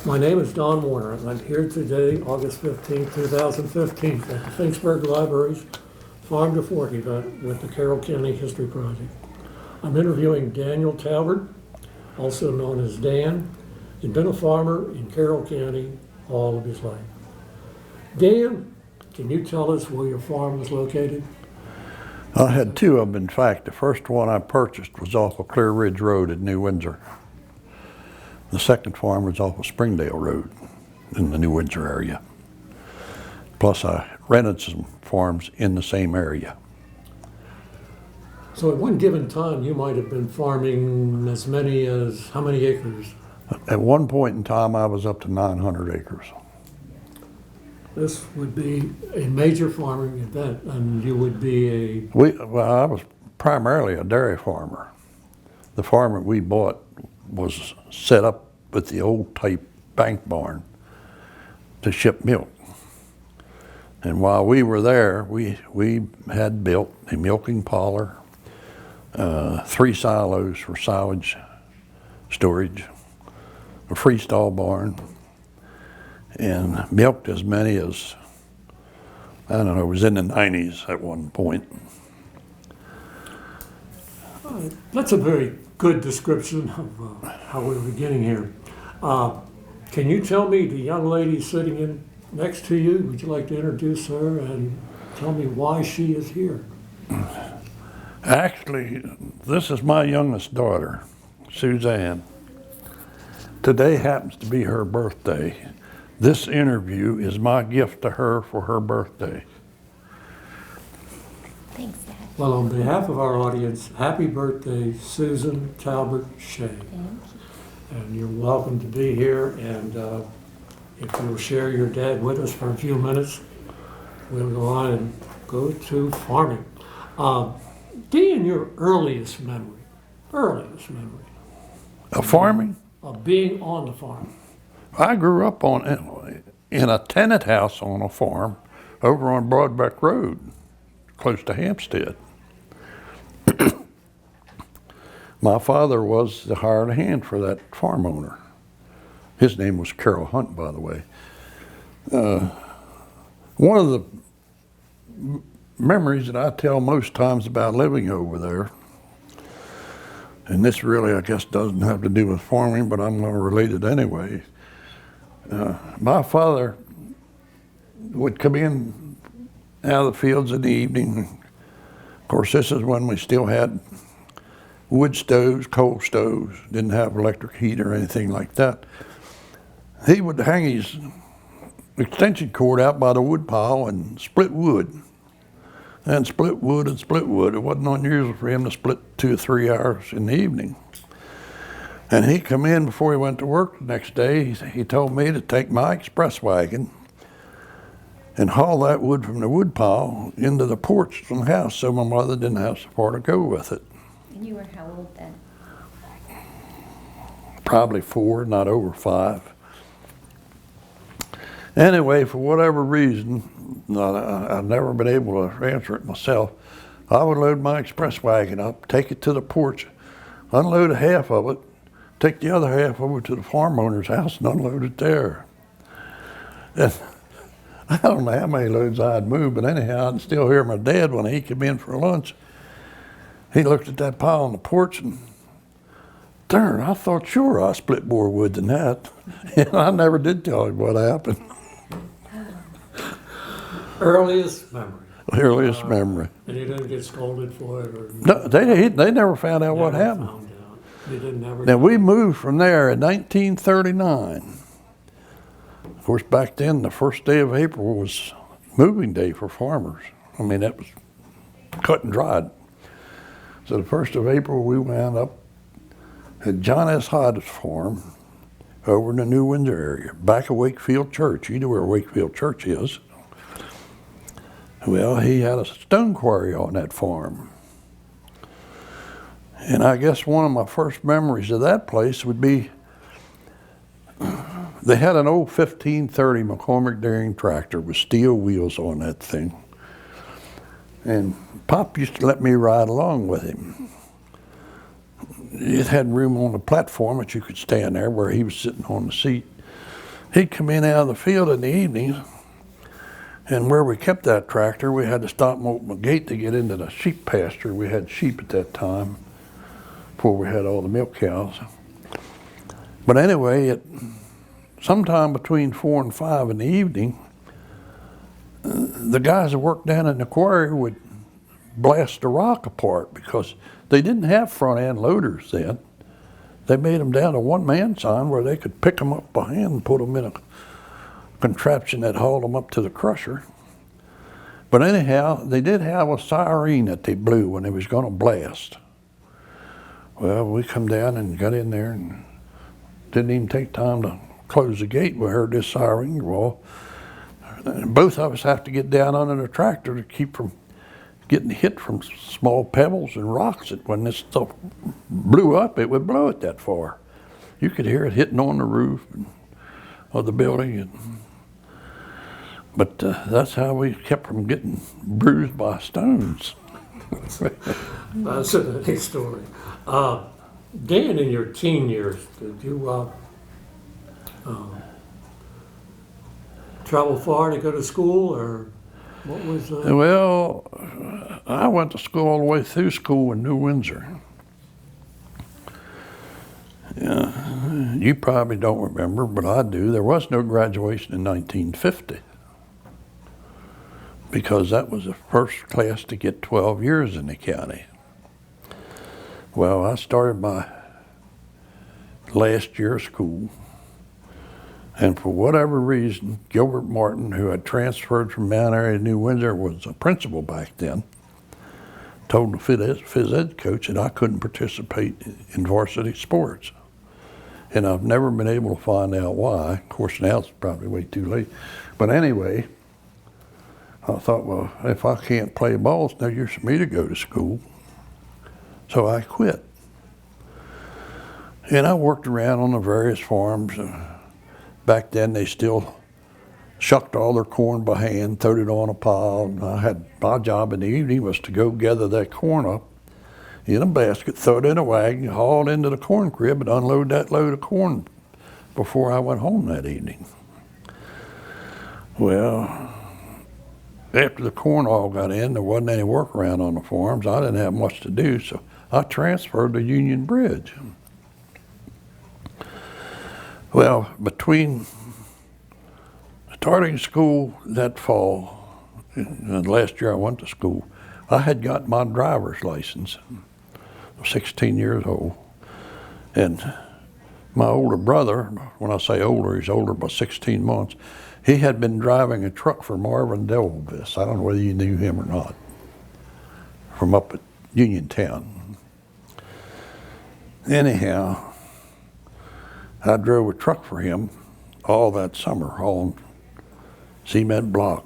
My name is Don Warner, and I'm here today, August 15, 2015, at the Finksburg Library's Farm to Fork event with the Carroll County History Project. I'm interviewing Daniel Talbert, also known as Dan. He's been a farmer in Carroll County all of his life. Dan, can you tell us where your farm was located? I had two of them, in fact. The first one I purchased was off of Clear Ridge Road in New Windsor. The second farm was off of Springdale Road in the New Windsor area. Plus I rented some farms in the same area. So at one given time, you might have been farming as many as how many acres? At one point in time, I was up to 900 acres. This would be a major farming event, and you would be I was primarily a dairy farmer. The farm that we bought was set up with the old type bank barn to ship milk. And while we were there, we had built a milking parlor, 3 silos for silage storage, a freestall barn, and milked as many as, I don't know, it was in the 90s at one point. That's a very good description of how we're beginning here. Can you tell me the young lady sitting in next to you, would you like to introduce her and tell me why she is here? Actually, this is my youngest daughter, Suzanne. Today happens to be her birthday. This interview is my gift to her for her birthday. Thanks, Dad. Well, on behalf of our audience, happy birthday, Susan Talbert Shea. Thank you. And you're welcome to be here, and if you'll share your dad with us for a few minutes, we'll go on and go to farming. Dan, your earliest memory Of farming? of being on the farm. I grew up in a tenant house on a farm over on Broadbeck Road, close to Hampstead. My father was the hired hand for that farm owner. His name was Carroll Hunt, by the way. One of the memories that I tell most times about living over there, and this really, I guess, doesn't have to do with farming, but I'm going to relate it anyway. My father would come in out of the fields in the evening. Of course, this is when we still had wood stoves, coal stoves, didn't have electric heat or anything like that. He would hang his extension cord out by the wood pile and split wood. And split wood and split wood. It wasn't unusual for him to split 2 or 3 hours in the evening. And he'd come in before he went to work the next day. He told me to take my express wagon and haul that wood from the wood pile into the porch from the house so my mother didn't have so far to go with it. And you were how old then? Probably 4, not over 5. Anyway, for whatever reason, I've never been able to answer it myself. I would load my express wagon up, take it to the porch, unload a half of it, take the other half over to the farm owner's house and unload it there. And I don't know how many loads I'd moved, but anyhow, I'd still hear my dad when he came in for lunch. He looked at that pile on the porch and, darn, I thought sure I split more wood than that. And I never did tell him what happened. Earliest memory. Earliest memory. And you didn't get scolded for it? Or No, they never found out what happened. Found out. You didn't ever. Now, we moved from there in 1939. Of course, back then, the first day of April was moving day for farmers. I mean, that was cut and dried. So the 1st of April, we wound up at John S. Hodge's farm over in the New Windsor area, back of Wakefield Church. You know where Wakefield Church is. Well, he had a stone quarry on that farm. And I guess one of my first memories of that place would be they had an old 1530 McCormick Daring tractor with steel wheels on that thing. And Pop used to let me ride along with him. It had room on the platform that you could stand there where he was sitting on the seat. he'd come in out of the field in the evenings, and where we kept that tractor, we had to stop and open the gate to get into the sheep pasture. We had sheep at that time, before we had all the milk cows. But anyway, sometime between 4 and 5 in the evening, the guys that worked down in the quarry would blast the rock apart because they didn't have front end loaders then. They made them down to one-man sign where they could pick them up by hand and put them in a contraption that hauled them up to the crusher. But anyhow, they did have a siren that they blew when they was going to blast. Well, we come down and got in there and didn't even take time to close the gate. We heard this siren. Well, both of us have to get down under the tractor to keep from getting hit from small pebbles and rocks. That when this stuff blew up, it would blow it that far. You could hear it hitting on the roof of the building. But that's how we kept from getting bruised by stones. That's a nice story. Dan, in your teen years, did you travel far to go to school, or what was? Well, I went to school all the way through school in New Windsor. Yeah, you probably don't remember, but I do. There was no graduation in 1950 because that was the first class to get 12 years in the county. Well, I started my last year of school, and for whatever reason, Gilbert Martin, who had transferred from Mount Airy to New Windsor, was a principal back then, told the phys ed coach that I couldn't participate in varsity sports. And I've never been able to find out why. Of course, now it's probably way too late. But anyway, I thought, well, if I can't play ball, it's no use for me to go to school. So I quit. And I worked around on the various farms. Back then, they still shucked all their corn by hand, throwed it on a pile. And my job in the evening was to go gather that corn up in a basket, throw it in a wagon, haul it into the corn crib, and unload that load of corn before I went home that evening. Well, after the corn all got in, there wasn't any work around on the farms. I didn't have much to do, so I transferred to Union Bridge. Well, between starting school that fall and last year I went to school, I had got my driver's license. I was 16 years old. And my older brother, when I say older, he's older by 16 months, he had been driving a truck for Marvin Delvis. I don't know whether you knew him or not, from up at Uniontown. Anyhow, I drove a truck for him all that summer, hauling cement block.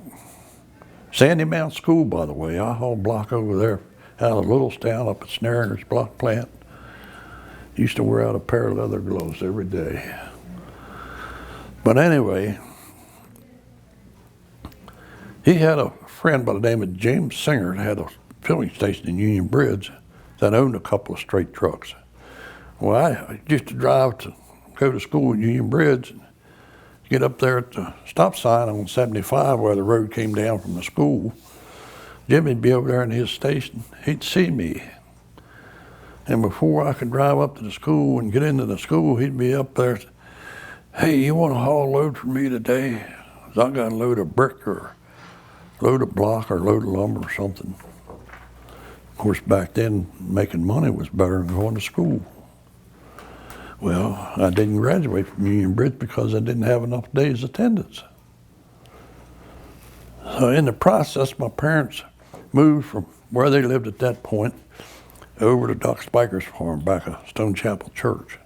Sandy Mount School, by the way, I hauled block over there out of Littlestown up at Snaringer's block plant. Used to wear out a pair of leather gloves every day. But anyway, he had a friend by the name of James Singer that had a filling station in Union Bridge that owned a couple of straight trucks. Well, I used to drive to go to school in Union Bridge, and get up there at the stop sign on 75 where the road came down from the school. Jimmy'd be over there in his station. He'd see me. And before I could drive up to the school and get into the school, he'd be up there. Hey, you want to haul a load for me today? 'Cause I got a load of brick or a load of block or a load of lumber or something. Of course, back then, making money was better than going to school. Well, I didn't graduate from Union Bridge because I didn't have enough days attendance. So in the process, my parents moved from where they lived at that point over to Doc Spiker's farm back of Stone Chapel Church,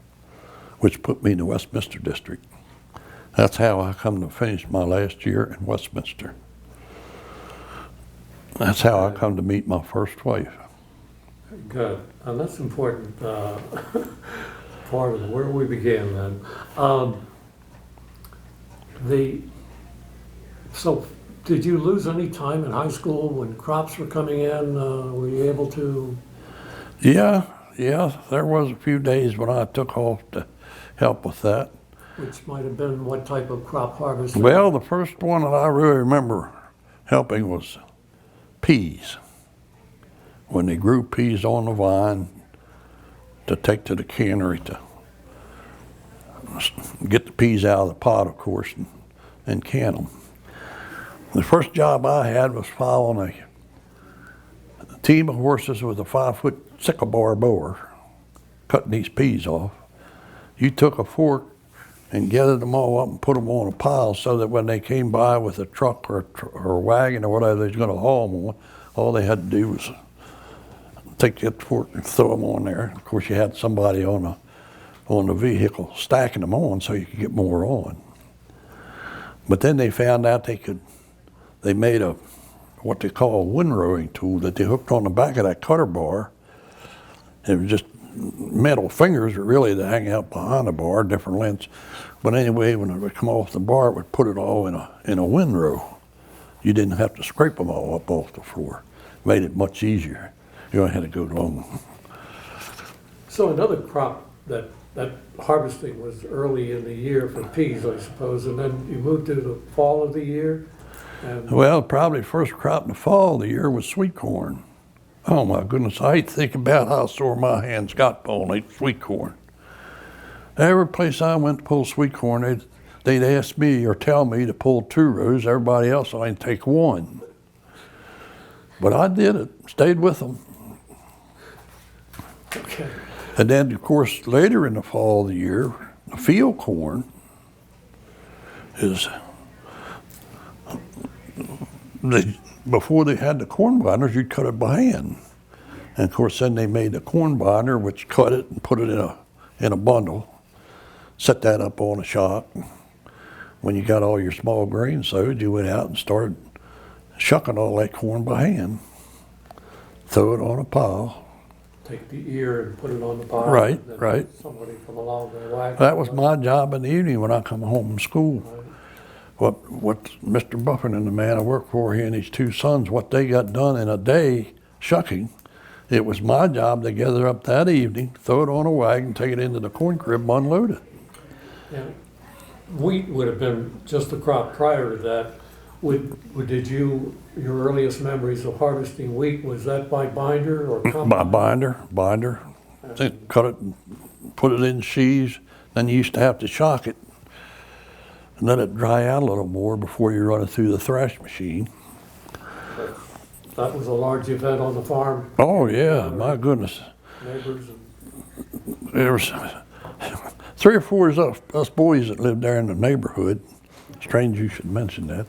which put me in the Westminster district. That's how I come to finish my last year in Westminster. That's how I come to meet my first wife. Good. And that's important part of where we began then. So did you lose any time in high school when crops were coming in? Were you able to? Yeah, there was a few days when I took off to help with that. which might have been what type of crop harvest? Well, the first one that I really remember helping was peas. When they grew peas on the vine to take to the cannery to get the peas out of the pot, of course, and can them. The first job I had was following a team of horses with a 5-foot sickle bar mower, cutting these peas off. You took a fork and gathered them all up and put them on a pile so that when they came by with a truck or a wagon or whatever they was going to haul them on, all they had to do was take that fork and throw them on there. Of course, you had somebody on the vehicle stacking them on so you could get more on. But then they found out they made what they call a windrowing tool that they hooked on the back of that cutter bar. It was just metal fingers really that hang out behind the bar, different lengths. But anyway, when it would come off the bar, it would put it all in a windrow. You didn't have to scrape them all up off the floor. Made it much easier. You only had to go long. So another crop that harvesting was early in the year for peas, I suppose, and then you moved to the fall of the year? And Well, probably first crop in the fall of the year was sweet corn. Oh my goodness, I hate to think about how sore my hands got pulling sweet corn. Every place I went to pull sweet corn, they'd ask me or tell me to pull 2 rows. Everybody else I'd take 1. But I did it, stayed with them. okay. And then, of course, later in the fall of the year, the field corn is, before they had the corn binders, you'd cut it by hand. And of course, then they made the corn binder, which cut it and put it in a bundle, set that up on a shock. When you got all your small grain sowed, you went out and started shucking all that corn by hand, throw it on a pile. Take the ear and put it on the pile. Right, and then right. Somebody come along and whack That it. was my job in the evening when I come home from school. Right. What Mr. Buffin and the man I work for, he and his 2 sons, what they got done in a day shucking, it was my job to gather up that evening, throw it on a wagon, take it into the corn crib and unload it. Yeah. Wheat would have been just the crop prior to that. Your earliest memories of harvesting wheat, was that by binder or By combine? binder. Then cut it and put it in sheaves. Then you used to have to shock it and let it dry out a little more before you run it through the thrash machine. That was a large event on the farm. Oh yeah, my goodness. Neighbors. There was 3 or 4 of us boys that lived there in the neighborhood. Strange you should mention that.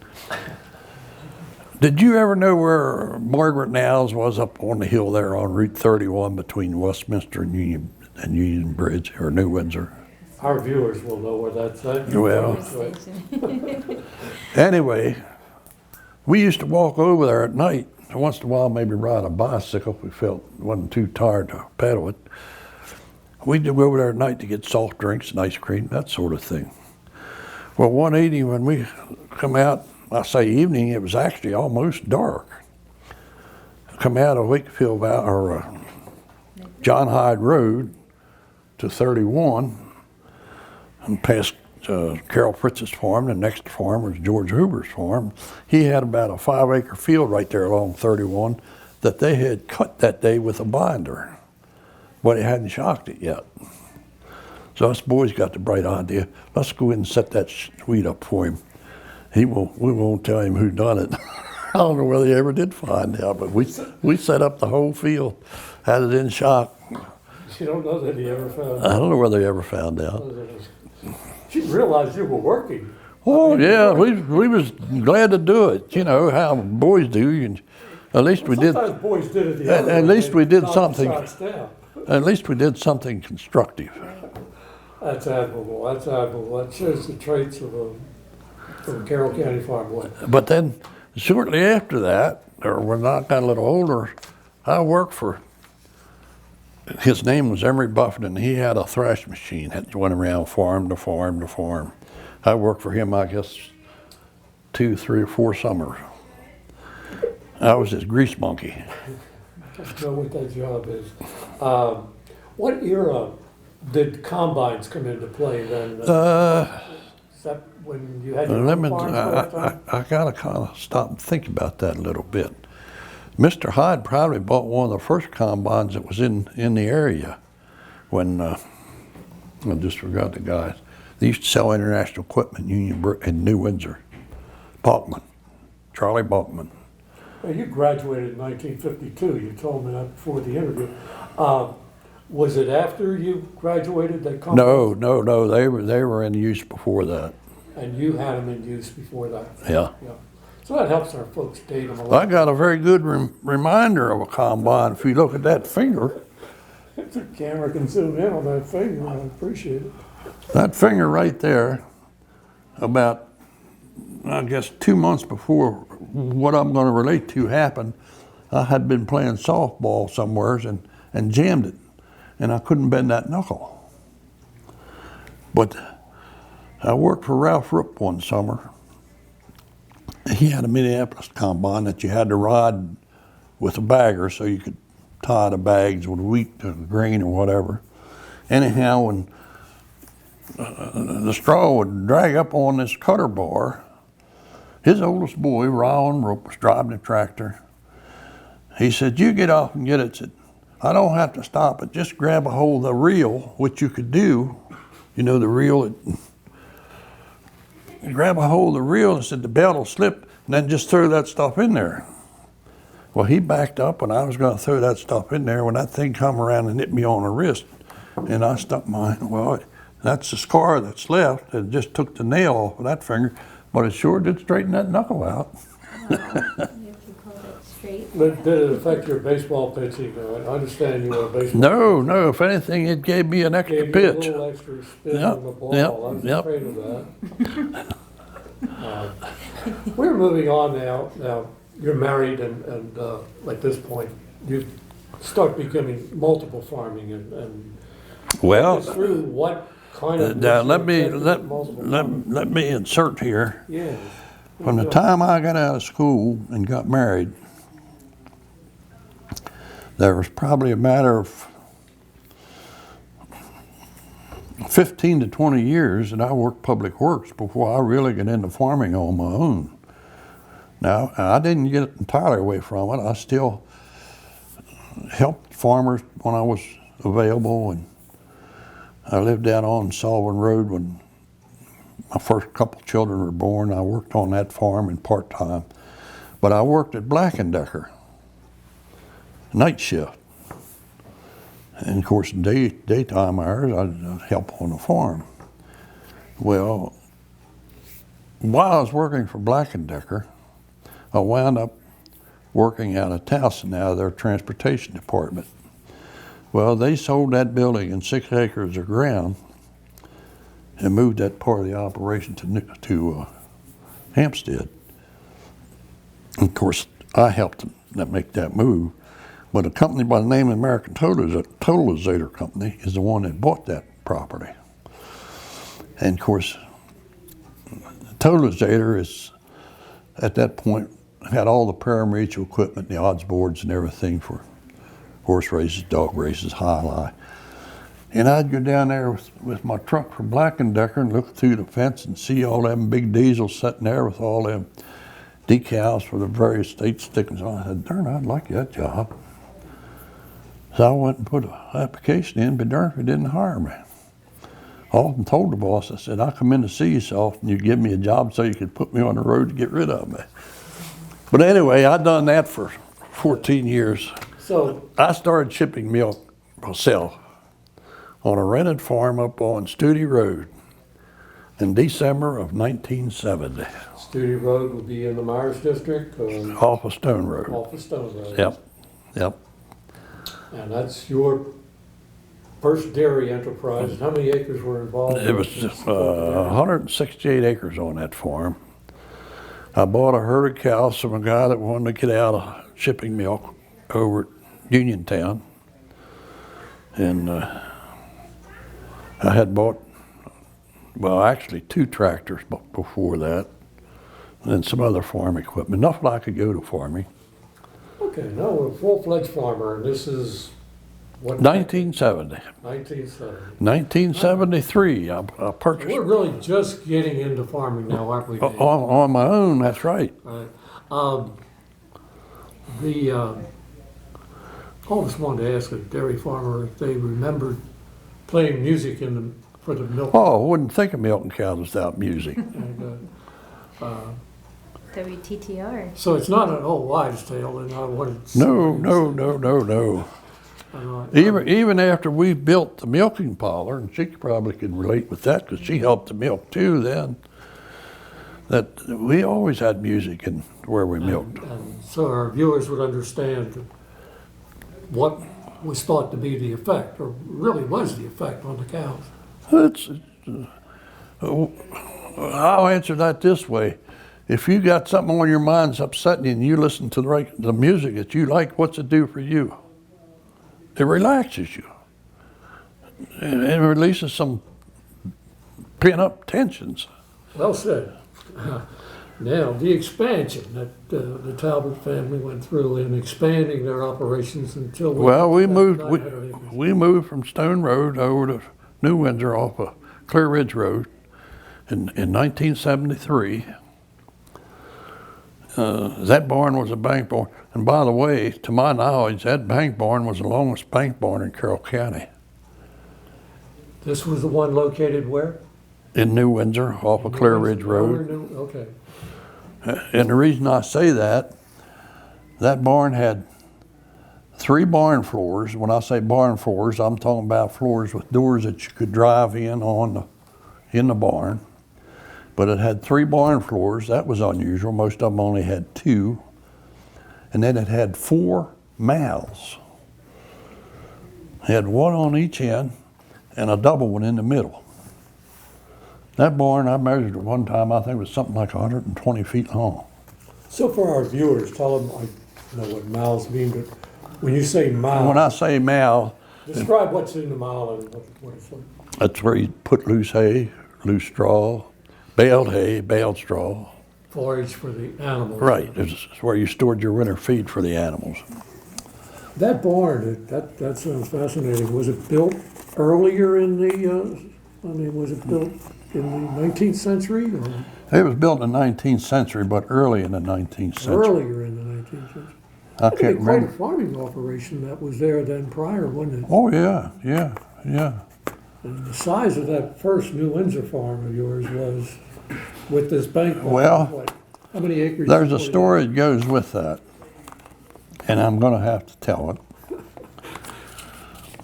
Did you ever know where Margaret Now's was up on the hill there on Route 31 between Westminster and Union Bridge or New Windsor? Our viewers will know where that's at. Well, anyway, we used to walk over there at night. Once in a while, maybe ride a bicycle if we felt wasn't too tired to pedal it. We'd go over there at night to get soft drinks and ice cream, that sort of thing. Well, one evening when we come out, I say evening, it was actually almost dark. Come out of Wakefield or John Hyde Road to 31 and past Carroll Fritz's farm. The next farm was George Hoover's farm. He had about a 5-acre field right there along 31 that they had cut that day with a binder, but he hadn't shocked it yet. So us boys got the bright idea, let's go in and set that wheat up for him. We won't tell him who done it. I don't know whether he ever did find out, but we set up the whole field, had it in shock. You don't know that he ever found I don't know whether he ever found out. You realized you were working. Oh yeah, we was glad to do it. You know how boys do. And at least we did. Sometimes boys did it the other At way. least we did Knocked something. the shots down. At least we did something constructive. That's admirable. That's admirable. That shows the traits of a Carroll County farm boy. But then, shortly after that, or when I got a little older, I worked for. His name was Emery Buffett, and he had a thrash machine that went around farm to farm to farm. I worked for him, I guess, 2, 3, or 4 summers. I was his grease monkey. I know what that job is. What era did combines come into play then? Is that when you had your let own me, farm first time? I gotta kind of stop and think about that a little bit. Mr. Hyde probably bought one of the first combines that was in the area when, I just forgot the guys. They used to sell International Equipment in New Windsor. Balkman, Charlie Balkman. Well, you graduated in 1952. You told me that before the interview. Was it after you graduated that combines? No, they were in use before that. And you had them in use before that? Yeah. Yeah. So that helps our folks date them a lot. I got a very good reminder of a combine. If you look at that finger, If the camera can zoom in on that finger, I appreciate it. that finger right there, about, I guess, 2 months before what I'm going to relate to happened, I had been playing softball somewheres and jammed it, and I couldn't bend that knuckle. But I worked for Ralph Rupp one summer. He had a Minneapolis combine that you had to ride with a bagger so you could tie the bags with wheat or grain or whatever. Anyhow, when the straw would drag up on this cutter bar, his oldest boy, Ron Rupp, was driving the tractor. He said, "You get off and get it." Said, "I don't have to stop it. Just grab a hold of the reel," which you could do. You know, the reel, grab a hold of the reel and said the belt will slip, and then just throw that stuff in there. Well, he backed up when I was going to throw that stuff in there when that thing come around and hit me on the wrist. And I stuck mine. Well, that's the scar that's left. It just took the nail off of that finger, but it sure did straighten that knuckle out. You have to hold it straight. But did it affect your baseball pitching? I understand you were a baseball No, if anything, it gave me an extra gave you pitch. a little extra spin Yep, on the ball. yep, I was yep. afraid of that. We're moving on now. Now, you're married and at this point, you start becoming multiple farming and Well, take us through what kind of... now let multiple farming. me insert here. Yeah. From the time I got out of school and got married, there was probably a matter of 15 to 20 years that I worked public works before I really got into farming on my own. Now, I didn't get entirely away from it. I still helped farmers when I was available, and I lived out on Sullivan Road when my first couple children were born. I worked on that farm in part-time. But I worked at Black & Decker, night shift. And of course, daytime hours, I'd help on the farm. Well, while I was working for Black & Decker, I wound up working out of Towson, out of their transportation department. Well, they sold that building and 6 acres of ground and moved that part of the operation to Hampstead. And of course, I helped them make that move. But a company by the name of American Totalizator Company is the one that bought that property. And of course, Totalizator is, at that point, had all the pari-mutuel equipment, the odds boards and everything for horse races, dog races, high lie. And I'd go down there with my truck from Black & Decker and look through the fence and see all them big diesels sitting there with all them decals for the various state stickers on. I said, darn, I'd like that job. So I went and put an application in, but darn if he didn't hire me. I often told the boss, I said, I'll come in to see you so often you give me a job so you could put me on the road to get rid of me. But anyway, I'd done that for 14 years. So I started shipping milk myself on a rented farm up on Studi Road in December of 1970. Studi Road would be in the Myers District? Off of Stone Road. Off of Stone Road. Yep. And that's your first dairy enterprise. How many acres were involved? It was 168 acres on that farm. I bought a herd of cows from a guy that wanted to get out of shipping milk over at Uniontown. And I had bought, well, actually 2 tractors before that, and then some other farm equipment, nothing I could go to farming. Okay, now we're a full-fledged farmer, and this is What? 1970. 1970. 1973, I purchased We're really just getting into farming now, aren't we, Dave? on my own, that's right. Right. The, I always wanted to ask a dairy farmer if they remembered playing music for the milk. Oh, I wouldn't think of milking cows without music. And, WTTR. so it's not an old wives' tale, and I wanted to. No. Even after we built the milking parlor, and she probably could relate with that because she helped to milk too then, that we always had music in where we milked. And so our viewers would understand what was thought to be the effect, or really was the effect on the cows. I'll answer that this way. If you got something on your mind that's upsetting you and you listen to the music that you like, what's it do for you? It relaxes you. And it releases some pent-up tensions. Well said. Now, the expansion that the Talbert family went through in expanding their operations until We moved 900 acres. we moved from Stone Road over to New Windsor off of Clear Ridge Road in 1973. That barn was a bank barn. And by the way, to my knowledge, that bank barn was the longest bank barn in Carroll County. This was the one located where? In New Windsor off of Clear Ridge Road. Okay. And the reason I say that barn had 3 barn floors. When I say barn floors, I'm talking about floors with doors that you could drive in in the barn. But it had 3 barn floors. That was unusual. Most of them only had 2. And then it had 4 mouths. It had 1 on each end and a double one in the middle. That barn, I measured it one time, I think it was something like 120 feet long. So for our viewers, tell them, I know what mouths mean, but when you say mouth, When I say mouth, describe what's in the mouth and what it's like. that's where you put loose hay, loose straw, baled hay, baled straw. Forage for the animals. Right, it's where you stored your winter feed for the animals. That barn, that sounds fascinating. Was it built earlier in the, was it built in the 19th century? Or It was built in the 19th century, but early in the 19th century. earlier in the 19th century? I That'd can't be quite a remember. farming operation that was there then prior, wasn't it? Oh, yeah. And the size of that first New Windsor farm of yours was with this bank barn. Well, what? How many acres? There's a was it? story that goes with that, and I'm going to have to tell it.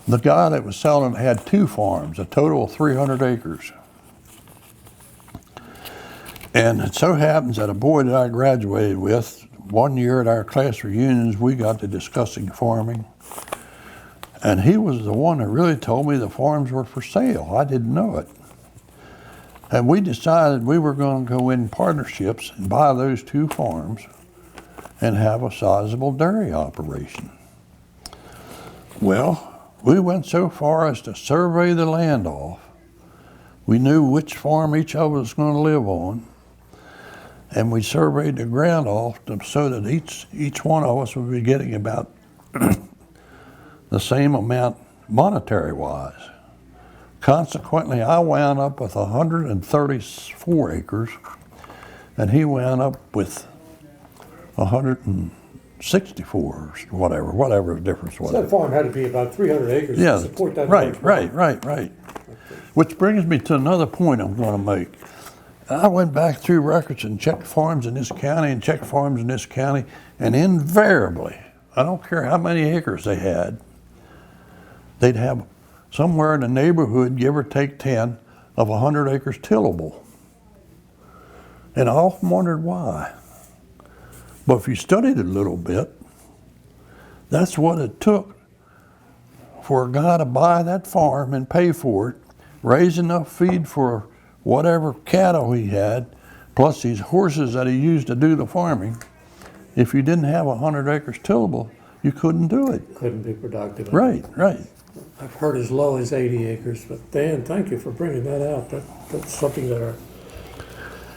The guy that was selling it had 2 farms, a total of 300 acres. And it so happens that a boy that I graduated with, one year at our class reunions, we got to discussing farming. And he was the one that really told me the farms were for sale. I didn't know it. And we decided we were going to go in partnerships and buy those 2 farms and have a sizable dairy operation. Well, we went so far as to survey the land off. We knew which farm each of us was going to live on. And we surveyed the ground off so that each one of us would be getting about the same amount monetary-wise. Consequently, I wound up with 134 acres, and he wound up with 164 or whatever the difference was. So that farm had to be about 300 acres Yeah, to support that. right. large farm. Which brings me to another point I'm going to make. I went back through records and checked farms in this county and checked farms in this county, and invariably, I don't care how many acres they had, they'd have somewhere in the neighborhood, give or take 10, of 100 acres tillable. And I often wondered why. But if you studied it a little bit, that's what it took for a guy to buy that farm and pay for it, raise enough feed for whatever cattle he had, plus these horses that he used to do the farming. If you didn't have 100 acres tillable, you couldn't do it. Couldn't be productive. Right. I've heard as low as 80 acres, but Dan, thank you for bringing that out. That's something that our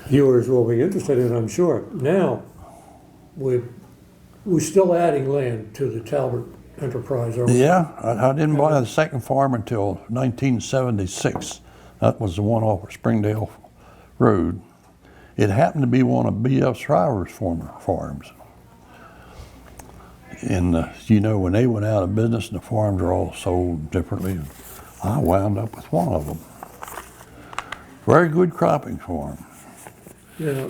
viewers will be interested in, I'm sure. Now, we're still adding land to the Talbert enterprise. Are we? Yeah, I didn't buy the second farm until 1976. That was the one off of Springdale Road. It happened to be one of B.F. Shriver's former farms. And you know, when they went out of business and the farms are all sold differently, I wound up with one of them. Very good cropping farm. Yeah.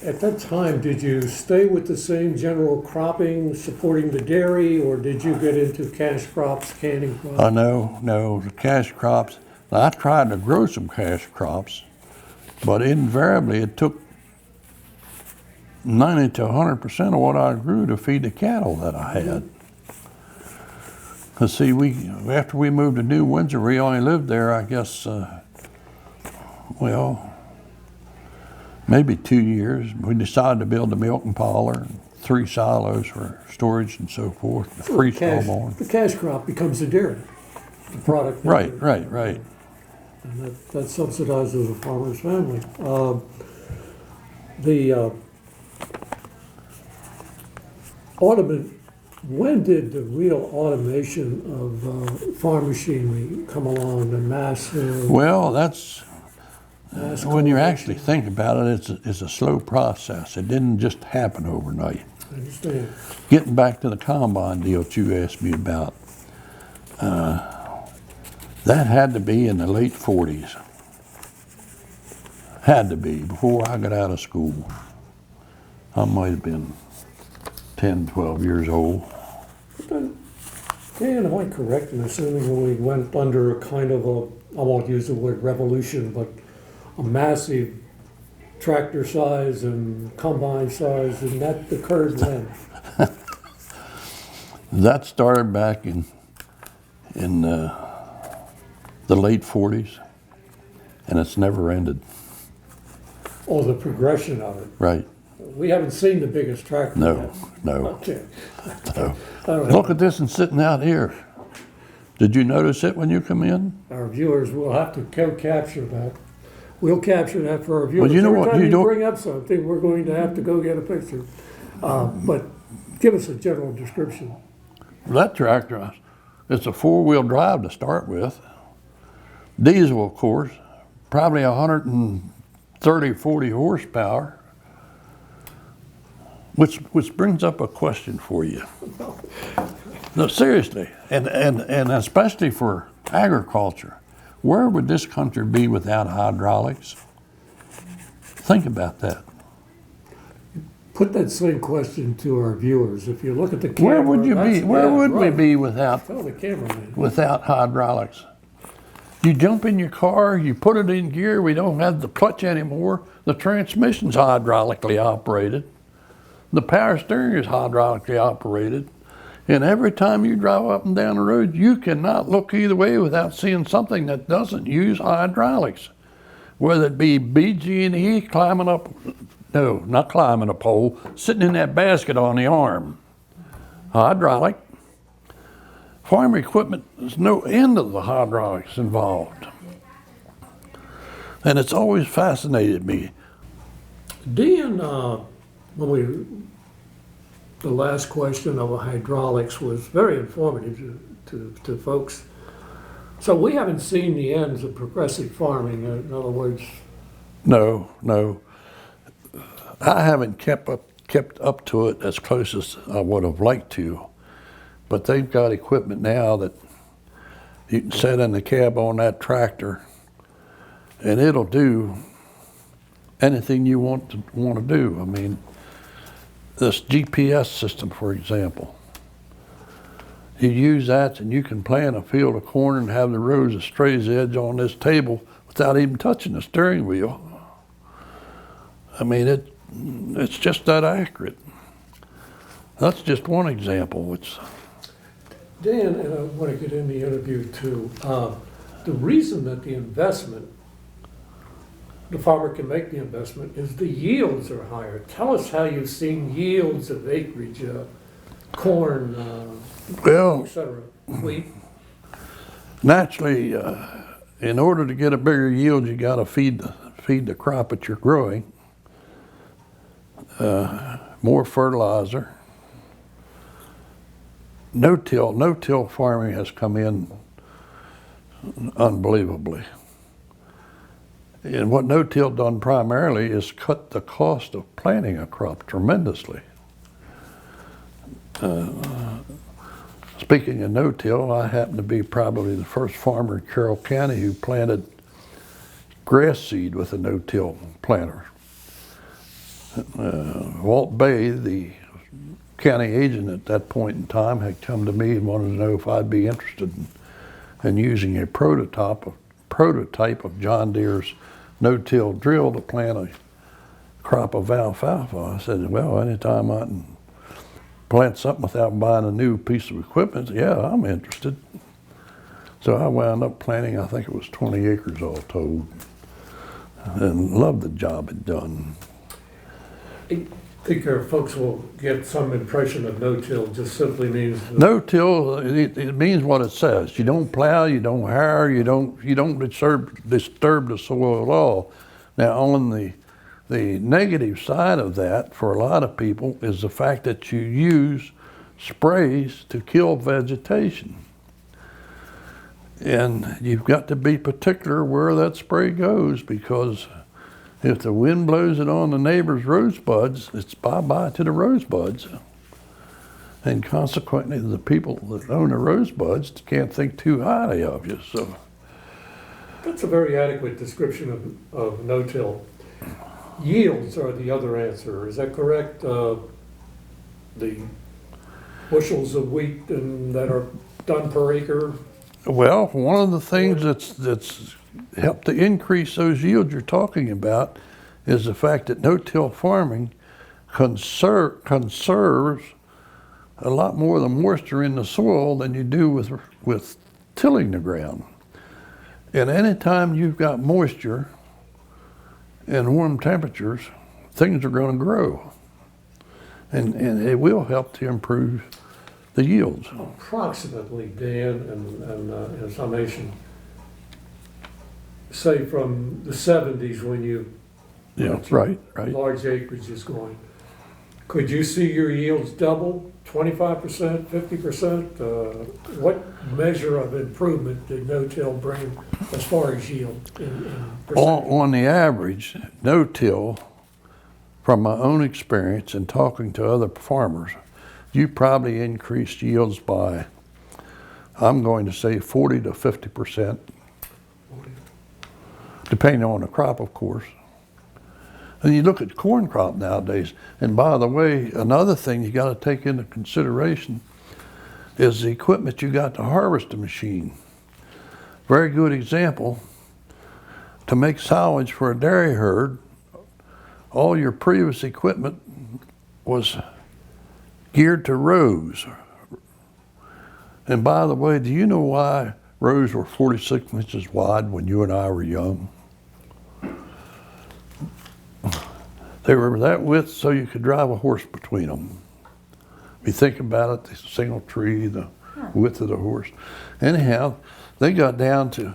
At that time, did you stay with the same general cropping, supporting the dairy, or did you get into cash crops, canning crops? No, the cash crops. I tried to grow some cash crops, but invariably it took 90 to 100% of what I grew to feed the cattle that I had. Cause see, after we moved to New Windsor, we only lived there, I guess, maybe 2 years. We decided to build a milking parlor, 3 silos for storage and so forth, the freestall barn. The cash crop becomes the dairy, the product. Right. And that subsidizes a farmer's family. The when did the real automation of farm machinery come along, the mass? Well, that's, mass when you cultivation? actually think about it, it's a slow process. It didn't just happen overnight. I understand. Getting back to the combine deal that you asked me about, that had to be in the late 40s. Had to be, before I got out of school. I might have been 10, 12 years old. Dan, am I correct in assuming when we went under a kind of a, I won't use the word revolution, but a massive tractor size and combine size, and that occurred when? That started back in the late 40s, and it's never ended. Oh, the progression of it. Right. We haven't seen the biggest tractor yet. No. Okay. No. All right. Look at this one sitting out here. Did you notice it when you come in? Our viewers will have to capture that. We'll capture that for our viewers. Well, you know Every what, time you you don't- bring up something, we're going to have to go get a picture. But give us a general description. That tractor, it's a 4-wheel drive to start with. Diesel, of course, probably 130, 40 horsepower. Which brings up a question for you. No, seriously, and especially for agriculture, where would this country be without hydraulics? Think about that. Put that same question to our viewers. If you look at the camera. Where would you be? Where would we be without Tell the cameraman. hydraulics? You jump in your car, you put it in gear. We don't have the clutch anymore. The transmission's hydraulically operated. The power steering is hydraulically operated. And every time you drive up and down the road, you cannot look either way without seeing something that doesn't use hydraulics. Whether it be BG&E climbing up, no, not climbing a pole, sitting in that basket on the arm. Hydraulic. Farm equipment, there's no end of the hydraulics involved. And it's always fascinated me. Dan, the last question of hydraulics was very informative to folks. So we haven't seen the ends of progressive farming. In other words, No. I haven't kept up to it as close as I would have liked to. But they've got equipment now that you can set in the cab on that tractor and it'll do anything you want to do. I mean, this GPS system, for example, you use that and you can plant a field of corn and have the rows of strays edge on this table without even touching the steering wheel. I mean, it's just that accurate. That's just one example. Dan, and I want to get in the interview too. The reason that the farmer can make the investment is the yields are higher. Tell us how you've seen yields of acreage, corn, Well, et cetera, wheat. naturally, in order to get a bigger yield, you got to feed the crop that you're growing. More fertilizer. no-till farming has come in unbelievably. And what no-till done primarily is cut the cost of planting a crop tremendously. Speaking of no-till, I happen to be probably the first farmer in Carroll County who planted grass seed with a no-till planter. Walt Bay, the county agent at that point in time, had come to me and wanted to know if I'd be interested in using a prototype of John Deere's no-till drill to plant a crop of alfalfa. I said, well, anytime I can plant something without buying a new piece of equipment, yeah, I'm interested. So I wound up planting, I think it was 20 acres all told, and loved the job it done. I think our folks will get some impression of no-till just simply means. No-till, it means what it says. You don't plow, you don't harrow, you don't disturb the soil at all. Now, on the negative side of that for a lot of people is the fact that you use sprays to kill vegetation. And you've got to be particular where that spray goes, because if the wind blows it on the neighbor's rosebuds, it's bye-bye to the rosebuds. And consequently, the people that own the rosebuds can't think too highly of you. So That's a very adequate description of no-till. Yields are the other answer, is that correct? The bushels of wheat that are done per acre? well, one of the things that's helped to increase those yields you're talking about is the fact that no-till farming conserves a lot more of the moisture in the soil than you do with tilling the ground. And anytime you've got moisture and warm temperatures, things are going to grow. And it will help to improve the yields. Approximately, Dan, and in summation, say from the 70s when you Yeah, right. large acreage is going, could you see your yields double, 25%, 50%? What measure of improvement did no-till bring as far as yield in percentage? On the average, no-till, from my own experience and talking to other farmers, you probably increased yields by, I'm going to say 40 to 50%, depending on the crop, of course. And you look at corn crop nowadays, and by the way, another thing you got to take into consideration is the equipment you got to harvest the machine. Very good example, to make silage for a dairy herd, all your previous equipment was geared to rows. And by the way, do you know why rows were 46 inches wide when you and I were young? They were that width so you could drive a horse between them. If you think about it, the single tree, the width of the horse. Anyhow, they got down to,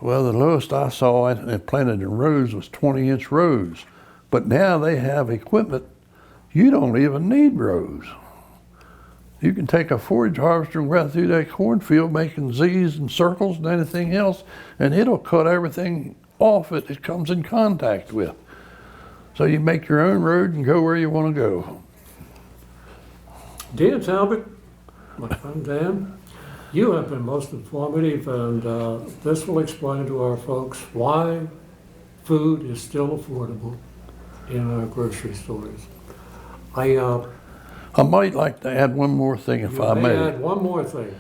well, the lowest I saw and planted in rows was 20-inch rows. But now they have equipment, you don't even need rows. You can take a forage harvester and run through that cornfield making Z's and circles and anything else, and it'll cut everything off it comes in contact with. So you make your own road and go where you want to go. Dan Talbert, my friend Dan, you have been most informative, and this will explain to our folks why food is still affordable in our grocery stores. I might like to add one more thing, if I may. Add one more thing.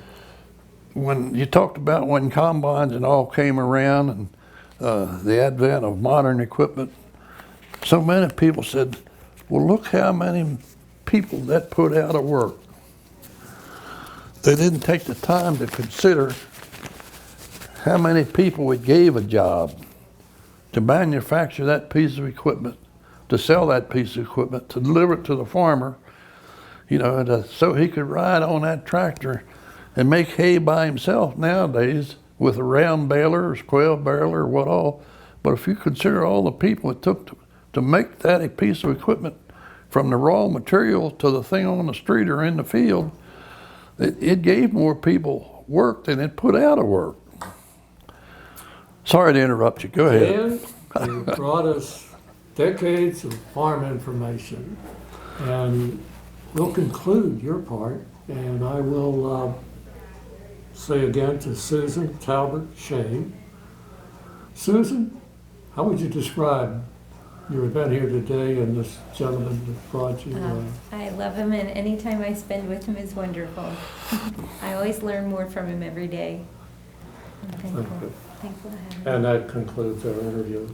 When you talked about when combines and all came around and the advent of modern equipment, so many people said, well, look how many people that put out of work. They didn't take the time to consider how many people it gave a job to manufacture that piece of equipment, to sell that piece of equipment, to deliver it to the farmer, you know, so he could ride on that tractor and make hay by himself nowadays with a round baler or square baler or what all. But if you consider all the people it took to make that a piece of equipment, from the raw material to the thing on the street or in the field, it gave more people work than it put out of work. Sorry to interrupt you. Go ahead. And you brought us decades of farm information. And we'll conclude your part, and I will say again to Susan, Talbert, Shane. Susan, how would you describe your event here today and this gentleman that brought you? I love him, and any time I spend with him is wonderful. I always learn more from him every day. I'm thankful to have him. And that concludes our interview.